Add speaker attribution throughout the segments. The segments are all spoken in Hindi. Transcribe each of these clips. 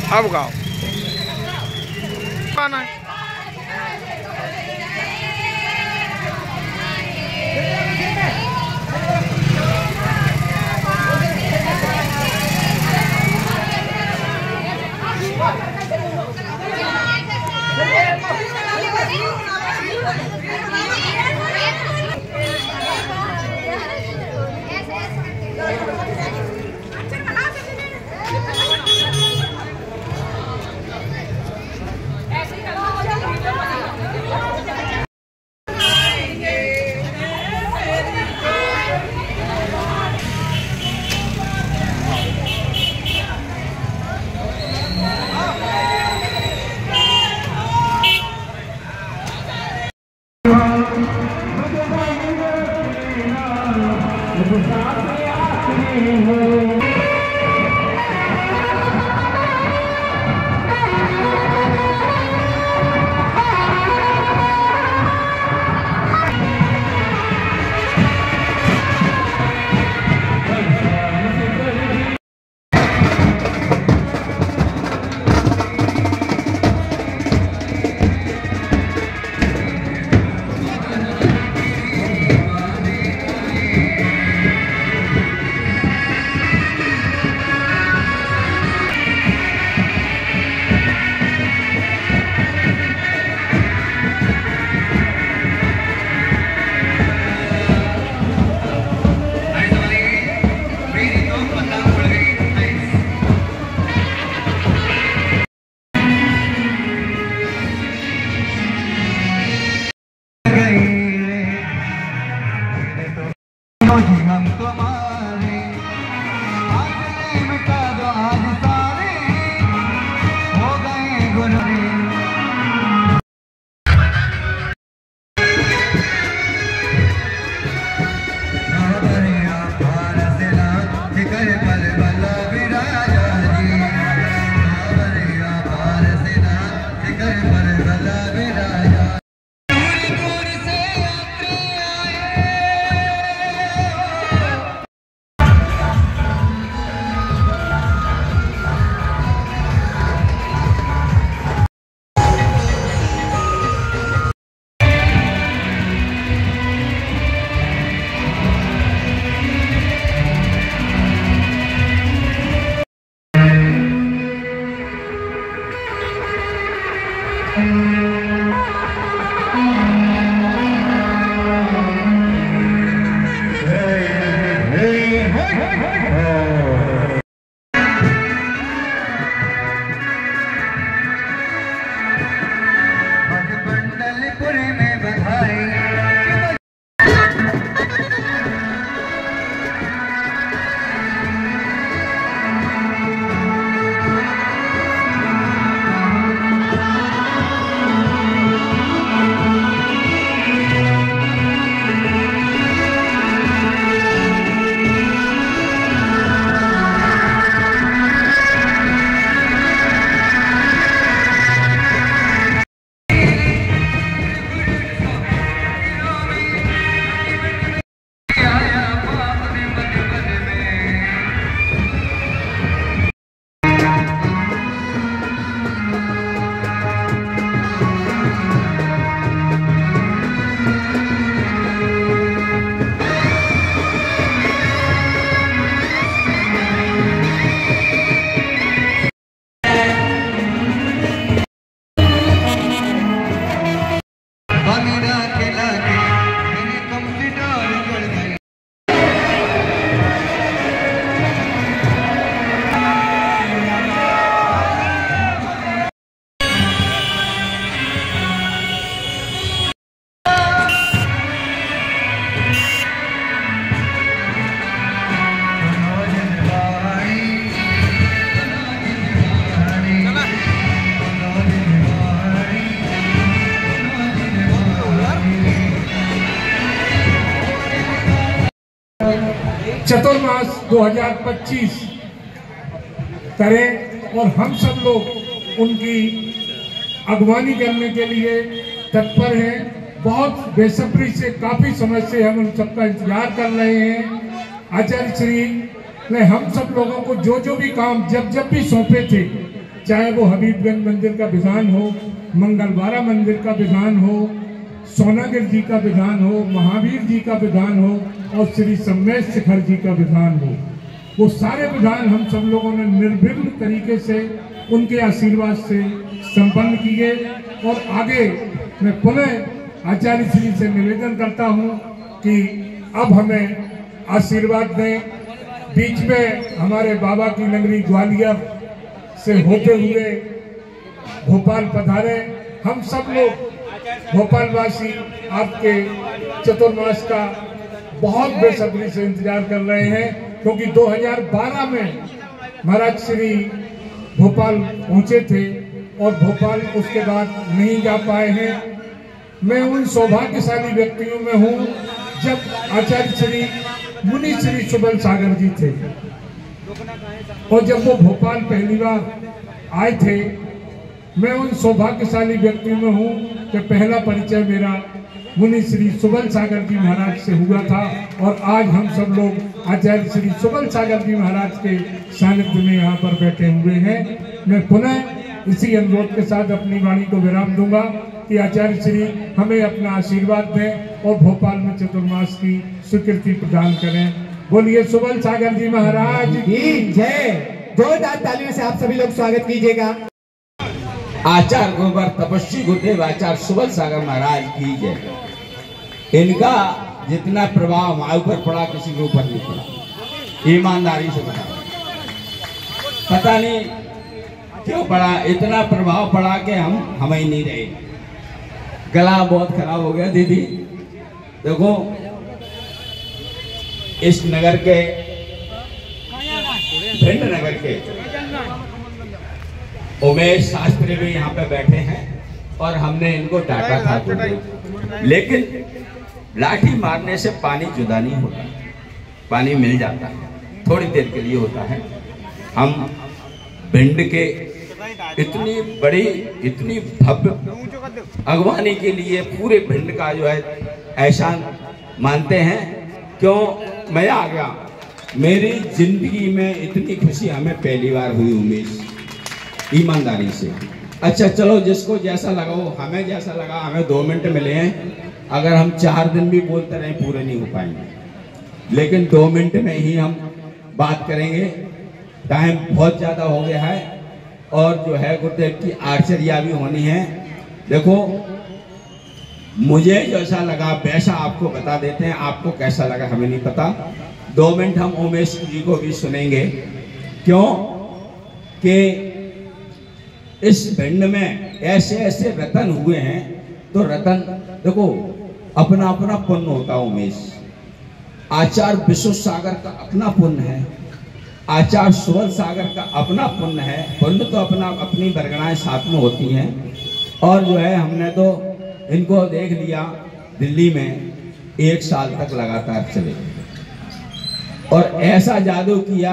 Speaker 1: अब गाओ गाना है।
Speaker 2: चतुर्मास 2025 करें और हम सब लोग उनकी अगवानी करने के लिए तत्पर हैं। बहुत बेसब्री से काफी समय से हम उन सबका इंतजार कर रहे हैं। आचार्य श्री ने हम सब लोगों को जो भी काम जब भी सौंपे थे, चाहे वो हबीबगंज मंदिर का विधान हो, मंगलवारा मंदिर का विधान हो, सोनागिर जी का विधान हो, महावीर जी का विधान हो और श्री सम्मेश शिखर जी का विधान हो, वो सारे विधान हम सब लोगों ने निर्विघ्न तरीके से उनके आशीर्वाद से संपन्न किए। और आगे मैं पुनः आचार्य श्री से निवेदन करता हूं कि अब हमें आशीर्वाद दें। बीच में हमारे बाबा की नगरी ग्वालियर से होते हुए भोपाल पधारे। हम सब लोग भोपालवासी आपके चतुर्मास का बहुत बेसब्री से इंतजार कर रहे हैं, क्योंकि 2012 में महाराज श्री भोपाल पहुंचे थे और भोपाल उसके बाद नहीं जा पाए हैं। मैं उन सौभाग्यशाली व्यक्तियों में हूं जब आचार्य श्री मुनि श्री सुबल सागर जी थे और जब वो भोपाल पहली बार आए थे, मैं उन सौभाग्यशाली व्यक्तियों में हूं कि पहला परिचय मेरा मुनि श्री सुबल सागर जी महाराज से हुआ था और आज हम सब लोग आचार्य श्री सुबल सागर जी महाराज के सानिध्य में यहाँ पर बैठे हुए हैं। मैं पुनः इसी अनुरोध के साथ अपनी वाणी को विराम दूंगा कि आचार्य श्री हमें अपना आशीर्वाद दें और भोपाल में चतुर्मास की स्वीकृति प्रदान करें। बोलिए सुबल सागर जी महाराज
Speaker 1: की जय। जोरदार तालियों से आप सभी लोग स्वागत कीजिएगा।
Speaker 3: आचार्य गुरुवर तपस्वी गुरुदेव आचार्य सुबल सागर महाराज की जय। इनका जितना प्रभाव हमारे ऊपर पड़ा किसी के ऊपर नहीं पड़ा, ईमानदारी से बता। पता नहीं क्यों पड़ा, इतना प्रभाव पड़ा कि हम ही नहीं रहे। गला बहुत खराब हो गया दीदी। देखो इस नगर के, भिंड नगर के उमेश शास्त्री भी यहाँ पे बैठे हैं और हमने इनको डांटा था, लेकिन लाठी मारने से पानी जुदा नहीं होता, पानी मिल जाता है, थोड़ी देर के लिए होता है। हम भिंड के इतनी बड़ी इतनी भव्य अगवानी के लिए पूरे भिंड का जो है एहसान मानते हैं। क्यों मैं आ गया, मेरी जिंदगी में इतनी खुशी हमें पहली बार हुई उमेश, ईमानदारी से। अच्छा चलो, जिसको जैसा लगा हो, हमें जैसा लगा, हमें 2 मिनट मिले हैं। अगर हम 4 दिन भी बोलते रहे पूरे नहीं हो पाएंगे, लेकिन 2 मिनट में ही हम बात करेंगे। टाइम बहुत ज़्यादा हो गया है और जो है गुरुदेव की आश्चर्या भी होनी है। देखो मुझे जैसा लगा वैसा आपको बता देते हैं, आपको कैसा लगा हमें नहीं पता। 2 मिनट हम उमेश जी को भी सुनेंगे। क्यों कि इस भिंड में ऐसे ऐसे रतन हुए हैं, तो रतन देखो अपना अपना पुण्य होता है। उमेश आचार्य विश्व सागर का अपना पुण्य है, आचार्य सुबल सागर का अपना पुण्य है। पुण्य तो अपना अपनी बरगणाएं साथ में होती हैं। और जो है हमने तो इनको देख लिया दिल्ली में 1 साल तक लगातार चले और ऐसा जादू किया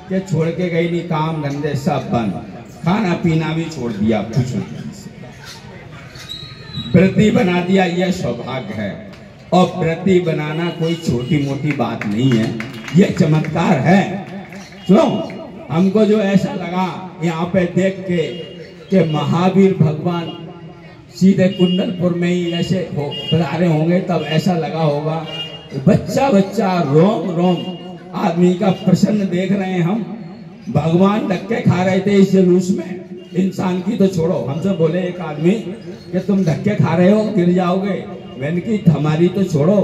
Speaker 3: कि छोड़ के गई नहीं, काम धंधे सब बंद, खाना पीना भी छोड़ दिया, कुछ व्रती बना दिया। यह सौभाग्य है और व्रती बनाना कोई छोटी मोटी बात नहीं है, यह चमत्कार है। सुनो, हमको जो ऐसा लगा यहाँ पे देख के कि महावीर भगवान सीधे कुंडलपुर में ही ऐसे पधारे होंगे, तब ऐसा लगा होगा बच्चा बच्चा रोम रोम आदमी का प्रसन्न देख रहे हैं हम। भगवान धक्के खा रहे थे इस जुलूस में, इंसान की तो छोड़ो। हमसे बोले एक आदमी कि तुम धक्के खा रहे हो, गिर जाओगे। मैंने की हमारी तो छोड़ो,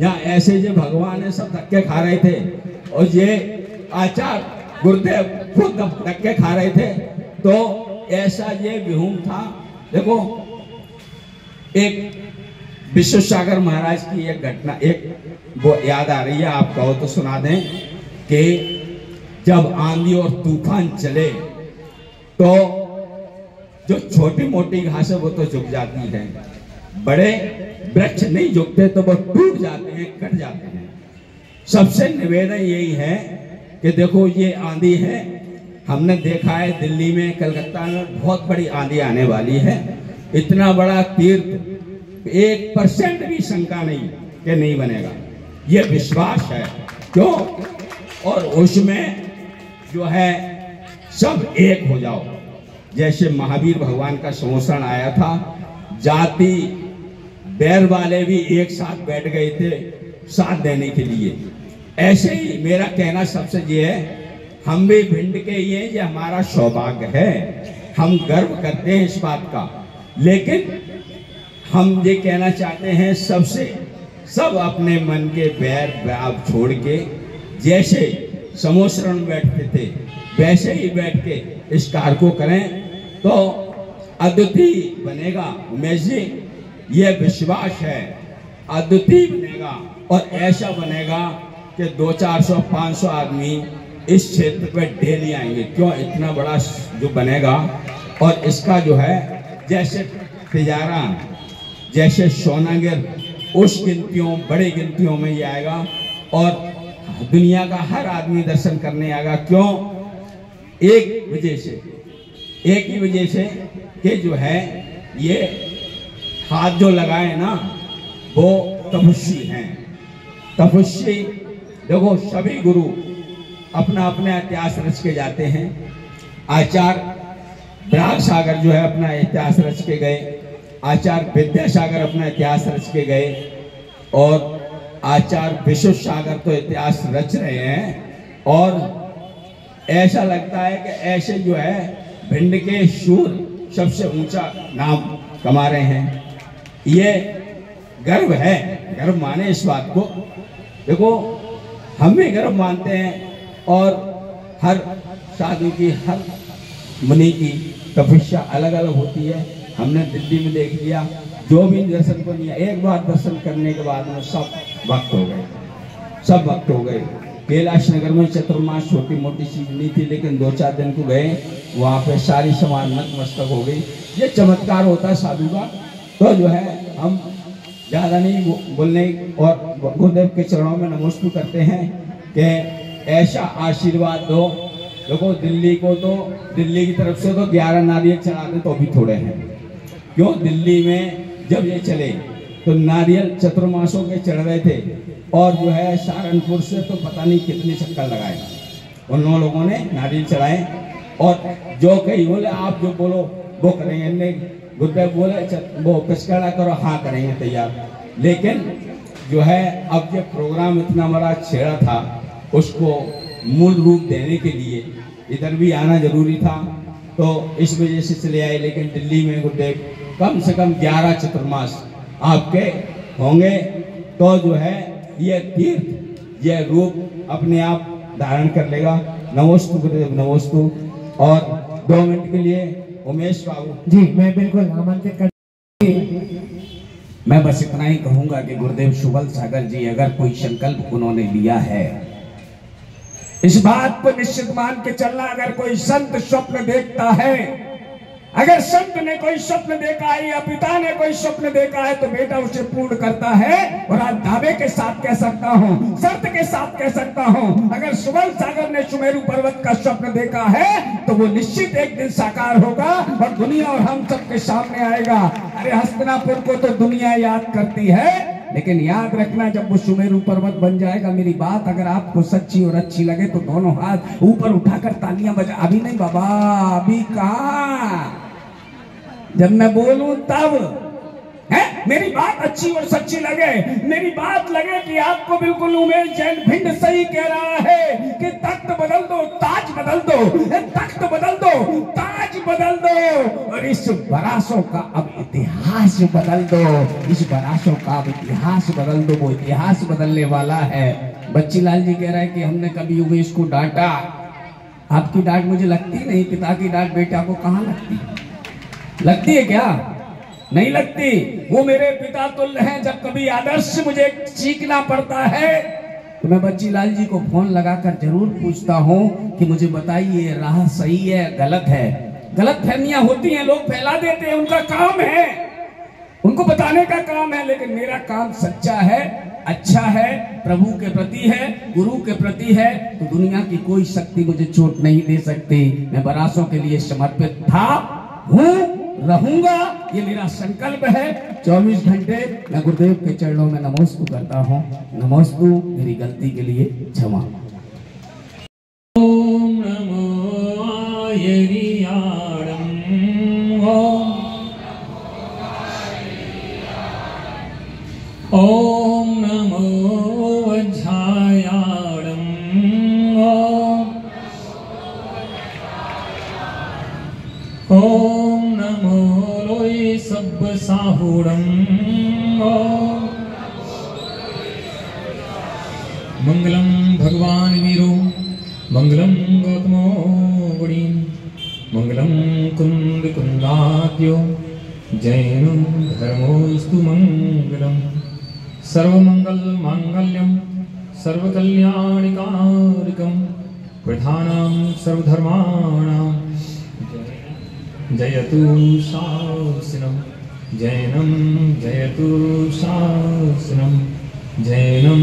Speaker 3: यहाँ ऐसे जो भगवान है सब धक्के खा रहे थे और ये आचार्य गुरुदेव खुद धक्के खा रहे थे। तो ऐसा ये विहूम था। देखो एक विश्व सागर महाराज की एक घटना एक वो याद आ रही है, आप कहो तो सुना दें कि जब आंधी और तूफान चले तो जो छोटी मोटी घास है वो तो झुक जाती है, बड़े वृक्ष नहीं झुकते तो वो टूट जाते हैं, कट जाते हैं। सबसे निवेदन यही है कि देखो ये आंधी है, हमने देखा है दिल्ली में, कलकत्ता में बहुत बड़ी आंधी आने वाली है। इतना बड़ा तीर्थ 1% भी शंका नहीं कि नहीं बनेगा, ये विश्वास है। क्यों? और उसमें जो है सब एक हो जाओ। जैसे महावीर भगवान का संवत्सरण आया था, जाति बैर वाले भी एक साथ बैठ गए थे साथ देने के लिए। ऐसे ही मेरा कहना सबसे ये है, हम भी भिंड के ये हमारा सौभाग्य है, हम गर्व करते हैं इस बात का। लेकिन हम ये कहना चाहते हैं सबसे, सब अपने मन के बैर भाव छोड़ के जैसे समोसरण में बैठते थे वैसे ही बैठ के इस कार्य को करें तो अद्वितीय बनेगा। उमेश जी, ये विश्वास है, अद्वितीय बनेगा और ऐसा बनेगा कि 200-400-500 आदमी इस क्षेत्र पे डेली आएंगे। क्यों? इतना बड़ा जो बनेगा और इसका जो है जैसे तिजारा, जैसे सोनागिर, उस गिनतियों, बड़ी गिनतियों में ये आएगा और दुनिया का हर आदमी दर्शन करने आएगा। क्यों? एक वजह से, एक ही वजह से कि जो है ये हाथ जो लगाए ना वो तपस्वी हैं। तपस्वी देखो, सभी गुरु अपना अपना इतिहास रच के जाते हैं। आचार्य विराग सागर जो है अपना इतिहास रच के गए, आचार्य विद्यासागर अपना इतिहास रच के गए और आचार्य विश्व सागर तो इतिहास रच रहे हैं। और ऐसा लगता है कि ऐसे जो है भिंड के शूर सबसे ऊंचा नाम कमा रहे हैं। ये गर्व है, गर्व माने इस बात को। देखो, हम भी गर्व मानते हैं और हर साधु की, हर मुनि की तपस्या अलग अलग होती है। हमने दिल्ली में देख लिया, जो भी दर्शन को नहीं, एक बार दर्शन करने के बाद में सब वक्त हो गए, सब वक्त हो गए। कैलाश नगर में चतुर्मास छोटी मोटी चीज नहीं थी, लेकिन 2-4 दिन को गए, वहाँ पे सारी समान नतमस्तक हो गई। ये चमत्कार होता है साधु का। तो जो है हम ज़्यादा नहीं बोलने और गुरुदेव के चरणों में नमस्कार करते हैं कि ऐसा आशीर्वाद दो। देखो, दिल्ली को तो, दिल्ली की तरफ से तो 11 नारियल चढ़ाते तो भी थोड़े हैं। क्यों? दिल्ली में जब ये चले तो नारियल चतुर्मासों के चढ़ रहे थे और जो है सहारनपुर से तो पता नहीं कितने चक्कर लगाए उन लोगों ने नारियल चढ़ाए। और जो कहीं बोले आप जो बोलो वो करेंगे, गुरुदेव बोले वो पिचकड़ा करो, हाँ करेंगे तैयार। लेकिन जो है अब ये प्रोग्राम इतना बड़ा छेड़ा था, उसको मूल रूप देने के लिए इधर भी आना जरूरी था, तो इस वजह से चले आए। लेकिन दिल्ली में गुरुदेव कम से कम 11 चतुर्मास आपके होंगे, तो जो है ये तीर्थ, ये रूप अपने आप धारण कर लेगा। नमोस्तु गुरुदेव, नमोस्तु। और 2 मिनट के लिए उमेश बाबू
Speaker 1: जी, मैं बिल्कुल आमंत्रित कर।
Speaker 4: मैं बस इतना ही कहूंगा कि गुरुदेव सुबल सागर जी, अगर कोई संकल्प उन्होंने लिया है, इस बात को निश्चित मान के चलना। अगर कोई संत स्वप्न देखता है, अगर संत ने कोई स्वप्न देखा है या पिता ने कोई स्वप्न देखा है, तो बेटा उसे पूर्ण करता है। और आज दावे के साथ कह सकता हूं, शर्त के साथ कह सकता हूं, अगर सुबल सागर ने सुमेरु पर्वत का स्वप्न देखा है तो वो निश्चित एक दिन साकार होगा और दुनिया और हम सबके सामने आएगा। अरे हस्तिनापुर को तो दुनिया याद करती है, लेकिन याद रखना, जब वो सुमेरु पर्वत बन जाएगा, मेरी बात अगर आपको सच्ची और अच्छी लगे तो दोनों हाथ ऊपर उठाकर तालियां बजा। अभी नहीं बाबा, अभी कहाँ, जब मैं बोलूं तब है। मेरी बात अच्छी और सच्ची लगे, मेरी बात लगे कि आपको बिल्कुल उमेश जैन भिंड सही कह रहा है कि तख्त बदल दो, ताज बदल दो, तख्त बदल दो, ताज बदल दो और इस बरासों का अब इतिहास बदल दो, इस बरासों का अब इतिहास बदल दो। वो इतिहास बदलने वाला है। बच्चीलाल जी कह रहा है कि हमने कभी उमेश को डांटा। आपकी डांट मुझे लगती नहीं, पिता की डांट बेटा को कहाँ लगती? लगती है क्या? नहीं लगती। वो मेरे पिता तुल्य हैं। जब कभी आदर्श मुझे सीखना पड़ता है तो मैं बच्चीलाल जी को फोन लगाकर जरूर पूछता हूँ कि मुझे बताइए, राह सही है गलत है? गलत फहमियां होती हैं, लोग फैला देते हैं, उनका काम है, उनको बताने का काम है। लेकिन मेरा काम सच्चा है, अच्छा है, प्रभु के प्रति है, गुरु के प्रति है, तो दुनिया की कोई शक्ति मुझे चोट नहीं दे सकती। मैं बरासों के लिए समर्पित था, हूँ, रहूंगा, ये मेरा संकल्प है। 24 घंटे मैं गुरुदेव के चरणों में नमोस्तु करता हूँ। नमोस्तु, मेरी गलती के लिए क्षमा। ओम नमो यरियाणं
Speaker 5: साहूरम मंगलम भगवान वीरो मंगलम गौतमो गुणी मंगलम कुंद कुंदाद्यो जैन धर्मोस्तु मंगलम सर्वमंगल मांगल्यम सर्वकल्याणिकारकम प्रधानां सर्वधर्माणां जयतु शासनम जैनम जयतु शासनम जैनम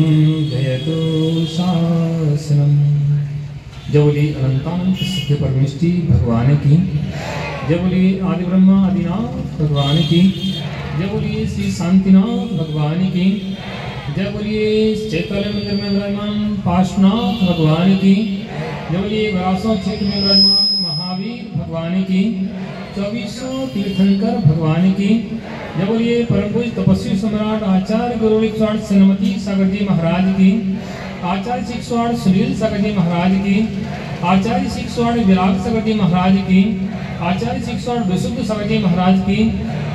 Speaker 5: जयतु शासनम। जय बोली अनंतानंत सिद्ध परमेष्टि भगवान की, जय बोली आदि ब्रह्मा आदिनाथ भगवान की, जय बोली श्री शांतिनाथ भगवान की, जय बोलिए चैतन्य मंदिर में विराजमान पार्श्वनाथ भगवान की, जय बोलिए वरासों क्षेत्र में विराजमान महावीर भगवान की, 2400 तीर्थंकर भगवान की, जय बोलिए परम पूज्य तपस्वी सम्राट आचार्य गुरु 108 श्रीमती सागर जी महाराज की, आचार्य 108 सुनील सागर जी महाराज की, आचार्य 108 विराट सागर जी महाराज की, आचार्य 108 विशुद्ध सागर जी महाराज की,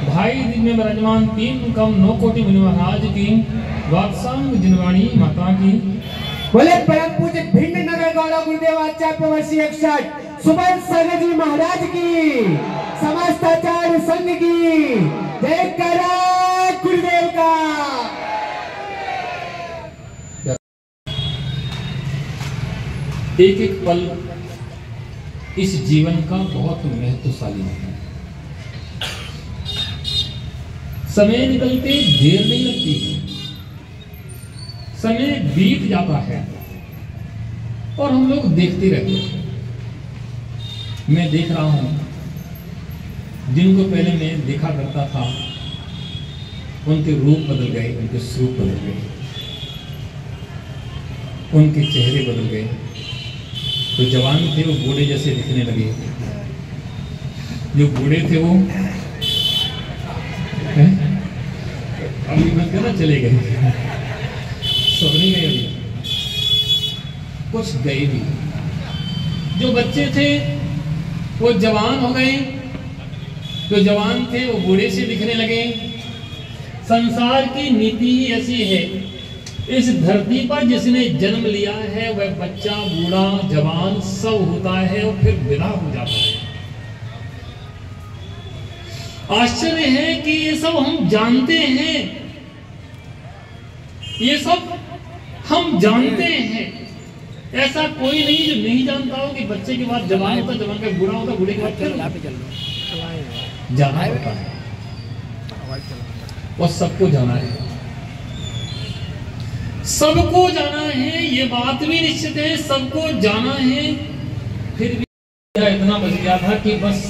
Speaker 5: भाई दिन में विराजमान 3 कम 9 कोटि मुनि महाराज की, वात्सांग जिनवाणी माता की,
Speaker 1: बोले परम पूज्य भिंड नगर गौरव गुरुदेव आचार्य प्रवशी 108 सुबह सागर जी महाराज की, समस्त आचार्य संघ की जय करा गुरुदेव का।
Speaker 5: एक एक पल इस जीवन का बहुत महत्वशाली है। समय निकलते देर नहीं लगती, समय बीत जाता है और हम लोग देखते रहते हैं। मैं देख रहा हूं जिनको पहले मैं देखा करता था उनके रूप बदल गए, उनके स्वरूप बदल गए, उनके चेहरे बदल गए। तो जवान थे वो बूढ़े जैसे दिखने लगे, जो बूढ़े थे वो अभी मत करना चले गए, सब नहीं गए, अभी कुछ गए भी। जो बच्चे थे वो जवान हो गए, जो जवान थे वो बूढ़े से दिखने लगे। संसार की नीति ही ऐसी है, इस धरती पर जिसने जन्म लिया है वह बच्चा बूढ़ा जवान सब होता है और फिर विदा हो जाता है। आश्चर्य है कि ये सब हम जानते हैं, ये सब हम जानते हैं। ऐसा कोई नहीं जो नहीं जानता हो कि बच्चे के बाद जवान होता, जवान का बूढ़ा होता, बूढ़े के बाद जाना होता है और सबको जाना है, सबको जाना है। ये बात भी निश्चित है, सबको जाना है। फिर भी इतना बच गया था कि बस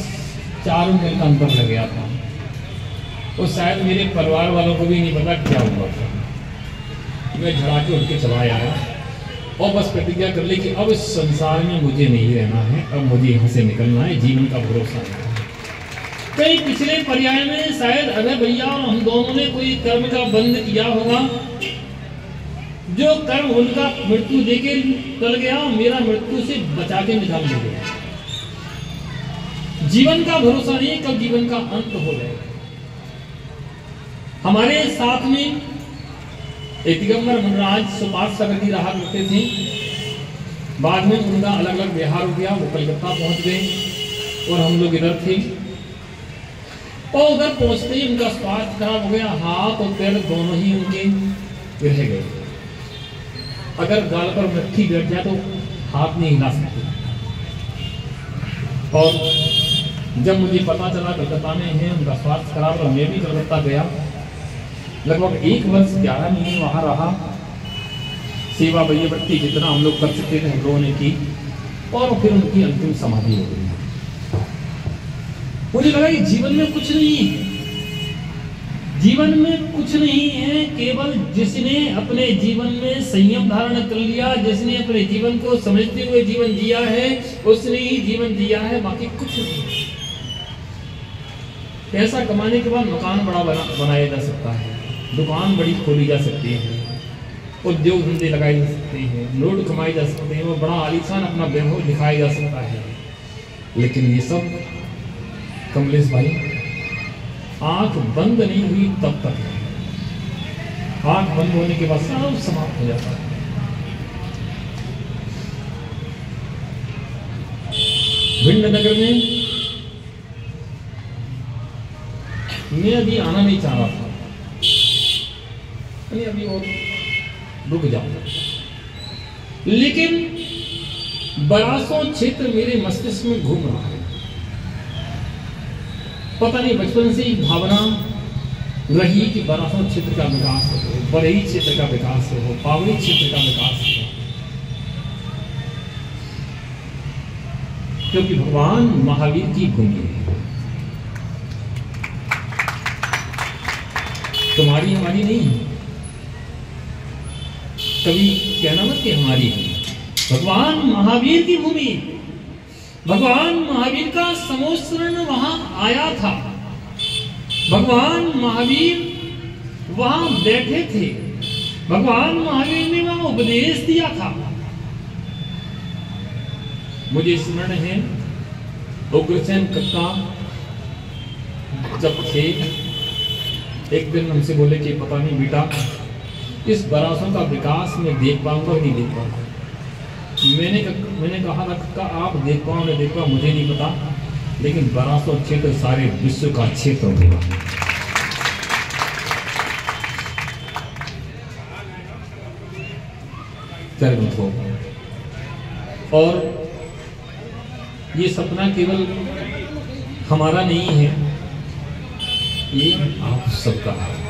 Speaker 5: 4 मील का अंतर लग गया था और शायद मेरे परिवार वालों को भी नहीं पता क्या हुआ था। मैं झड़ाके उठ के चला आया और बस प्रतिज्ञा कर ली कि अब इस संसार में मुझे नहीं रहना है, अब मुझे यहाँ से निकलना है, जीवन का भरोसा है। कई पिछले पर्याय में शायद अभय भैया और हम दोनों ने कोई कर्म का बंध किया होगा, जो कर्म उनका मृत्यु देके टल गया, मेरा मृत्यु से बचा के निकाल गया। जीवन का भरोसा नहीं, कब जीवन का अंत हो जाएगा। हमारे साथ में एक दिगंबर मुनराज सुपात सागर जी रहा करते थे। बाद में उनका अलग अलग बिहार हो गया, वो कलकत्ता पहुंच गए और हम लोग इधर थे। और उधर पहुंचते ही उनका स्वास्थ्य खराब हो गया, हाथ और पैर दोनों ही उनके रह गए। अगर गाल पर मट्ठी बैठ जाए तो हाथ नहीं हिला सकते। और जब मुझे पता चला कलकत्ता में है, उनका स्वास्थ्य खराब, और मैं भी कलकत्ता गया। लगभग 1 वर्ष 11 महीने वहां रहा। सेवा भैया बट्टी जितना हम लोग कर सकते थे हम लोगों ने की, और फिर उनकी अंतिम समाधि हो गई। मुझे लगा कि जीवन में कुछ नहीं है, जीवन में कुछ नहीं है। केवल जिसने अपने जीवन में संयम धारण कर लिया, जिसने अपने जीवन को समझते हुए जीवन जिया है, उसने ही जीवन जिया है, बाकी कुछ नहीं। पैसा कमाने के बाद मकान बड़ा बनाया जा सकता है, दुकान बड़ी खोली जा सकती है, उद्योग धंधे लगाए जा सकते हैं, नोट कमाए जा सकते हैं, और बड़ा आलीशान अपना वैभव दिखाया जा सकता है। लेकिन ये सब कमलेश भाई आंख बंद नहीं हुई तब तक, आंख बंद होने के बाद सब समाप्त हो जाता है। भिंड नगर में मैं अभी आना नहीं चाह रहा था, अभी और रुक जाऊंगा, लेकिन बरासों क्षेत्र मेरे मस्तिष्क में घूम रहा है। पता नहीं बचपन से एक भावना रही कि बरासों क्षेत्र का विकास हो, बरही क्षेत्र का विकास हो, पावनी क्षेत्र का विकास हो, क्योंकि भगवान महावीर की भूमि है। तुम्हारी हमारी नहीं है, कभी कहना मत कि हमारी है, भगवान महावीर की भूमि। भगवान महावीर का समोत्सरण वहां आया था, भगवान महावीर वहां बैठे थे, भगवान महावीर ने वहां उपदेश दिया था। मुझे स्मरण है उग्रसेन कक्का जब थे, एक दिन हमसे बोले कि पता नहीं बेटा इस बरासों का विकास मैं देख पाऊंगा नहीं देख पाऊंगा। मैंने कहा था कक्का आप देख पाओ नहीं देख पाओ मुझे नहीं पता, लेकिन बरासों क्षेत्र सारे विश्व का क्षेत्र होगा। और ये सपना केवल हमारा नहीं है, ये आप सबका है।